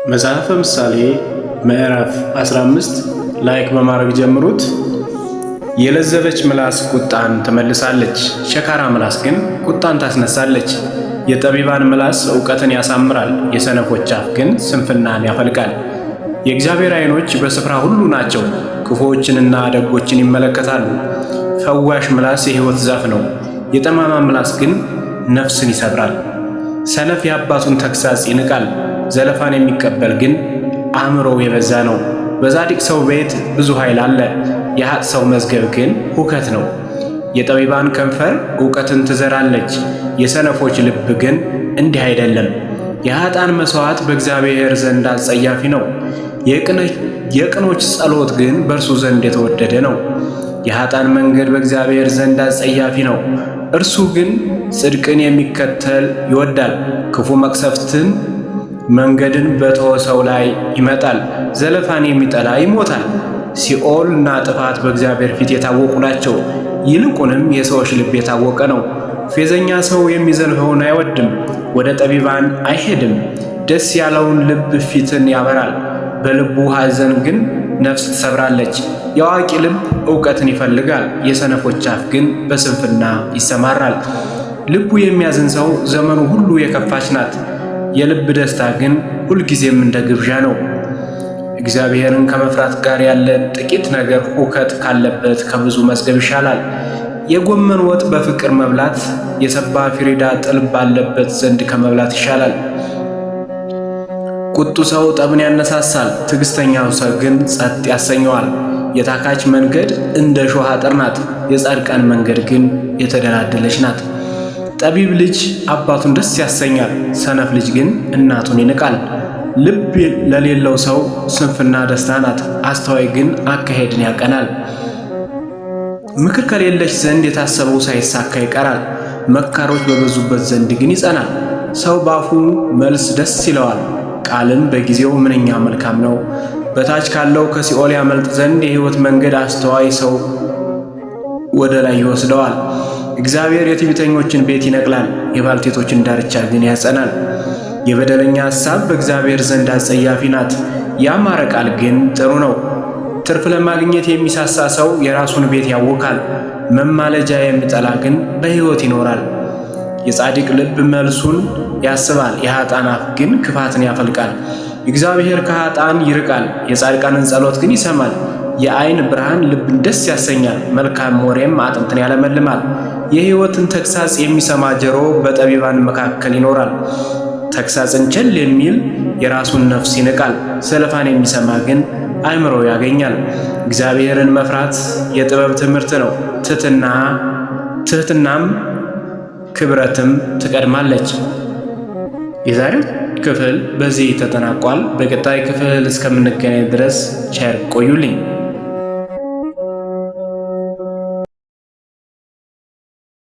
መጽሐፈ ምሳሌ ምዕራፍ 15 ላይክ በማድረግ ጀምሩት። የለዘበች ምላስ ቁጣን ትመልሳለች፣ ሸካራ ምላስ ግን ቁጣን ታስነሳለች። የጠቢባን ምላስ ዕውቀትን ያሳምራል፣ የሰነፎች አፍ ግን ስንፍናን ያፈልቃል። የእግዚአብሔር ዓይኖች በስፍራ ሁሉ ናቸው፣ ክፉዎችንና ደጎችን ይመለከታሉ። ፈዋሽ ምላስ የሕይወት ዛፍ ነው፣ የጠማማ ምላስ ግን ነፍስን ይሰብራል። ሰነፍ የአባቱን ተግሣጽ ይንቃል፣ ዘለፋን የሚቀበል ግን አእምሮው የበዛ ነው። በጻድቅ ሰው ቤት ብዙ ኃይል አለ፣ የኃጥእ ሰው መዝገብ ግን ሁከት ነው። የጠቢባን ከንፈር ዕውቀትን ትዘራለች፣ የሰነፎች ልብ ግን እንዲህ አይደለም። የኃጥአን መሥዋዕት በእግዚአብሔር ዘንድ አስጸያፊ ነው፣ የቅኖች ጸሎት ግን በእርሱ ዘንድ የተወደደ ነው። የኃጥአን መንገድ በእግዚአብሔር ዘንድ አስጸያፊ ነው፣ እርሱ ግን ጽድቅን የሚከተል ይወዳል። ክፉ መቅሰፍትን መንገድን በተወ ሰው ላይ ይመጣል፣ ዘለፋን የሚጠላ ይሞታል። ሲኦልና ጥፋት በእግዚአብሔር ፊት የታወቁ ናቸው፣ ይልቁንም የሰዎች ልብ የታወቀ ነው። ፌዘኛ ሰው የሚዘልፈውን አይወድም፣ ወደ ጠቢባን አይሄድም። ደስ ያለውን ልብ ፊትን ያበራል፣ በልቡ ሐዘን ግን ነፍስ ትሰብራለች። የአዋቂ ልብ ዕውቀትን ይፈልጋል፣ የሰነፎች አፍ ግን በስንፍና ይሰማራል። ልቡ የሚያዝን ሰው ዘመኑ ሁሉ የከፋች ናት፣ የልብ ደስታ ግን ሁልጊዜም እንደ ግብዣ ነው። እግዚአብሔርን ከመፍራት ጋር ያለ ጥቂት ነገር ሁከት ካለበት ከብዙ መዝገብ ይሻላል። የጎመን ወጥ በፍቅር መብላት የሰባ ፊሪዳ ጥል ባለበት ዘንድ ከመብላት ይሻላል። ቁጡ ሰው ጠብን ያነሳሳል፣ ትዕግሥተኛው ሰው ግን ጸጥ ያሰኘዋል። የታካች መንገድ እንደ እሾህ አጥር ናት፣ የጻድቃን መንገድ ግን የተደላደለች ናት። ጠቢብ ልጅ አባቱን ደስ ያሰኛል፣ ሰነፍ ልጅ ግን እናቱን ይንቃል። ልብ ለሌለው ሰው ስንፍና ደስታ ናት፣ አስተዋይ ግን አካሄድን ያቀናል። ምክር ከሌለች ዘንድ የታሰበው ሳይሳካ ይቀራል፣ መካሮች በበዙበት ዘንድ ግን ይጸናል። ሰው ባፉ መልስ ደስ ይለዋል፣ ቃልም በጊዜው ምንኛ መልካም ነው። በታች ካለው ከሲኦል ያመልጥ ዘንድ የሕይወት መንገድ አስተዋይ ሰው ወደ ላይ ይወስደዋል። እግዚአብሔር የትዕቢተኞችን ቤት ይነቅላል፣ የባልቴቶችን ዳርቻ ግን ያጸናል። የበደለኛ ሐሳብ በእግዚአብሔር ዘንድ አስጸያፊ ናት፣ ያማረ ቃል ግን ጥሩ ነው። ትርፍ ለማግኘት የሚሳሳ ሰው የራሱን ቤት ያውካል፣ መማለጃ የሚጠላ ግን በሕይወት ይኖራል። የጻድቅ ልብ መልሱን ያስባል፣ የኃጥአን አፍ ግን ክፋትን ያፈልቃል። እግዚአብሔር ከኃጥአን ይርቃል፣ የጻድቃንን ጸሎት ግን ይሰማል። የዓይን ብርሃን ልብን ደስ ያሰኛል፣ መልካም ወሬም አጥንትን ያለመልማል። የሕይወትን ተግሣጽ የሚሰማ ጆሮ በጠቢባን መካከል ይኖራል። ተግሣጽን ቸል የሚል የራሱን ነፍስ ይንቃል፣ ዘለፋን የሚሰማ ግን አእምሮ ያገኛል። እግዚአብሔርን መፍራት የጥበብ ትምህርት ነው፣ ትሕትናም ክብረትም ትቀድማለች። የዛሬው ክፍል በዚህ ተጠናቋል። በቀጣይ ክፍል እስከምንገናኝ ድረስ ቸር ቆዩልኝ።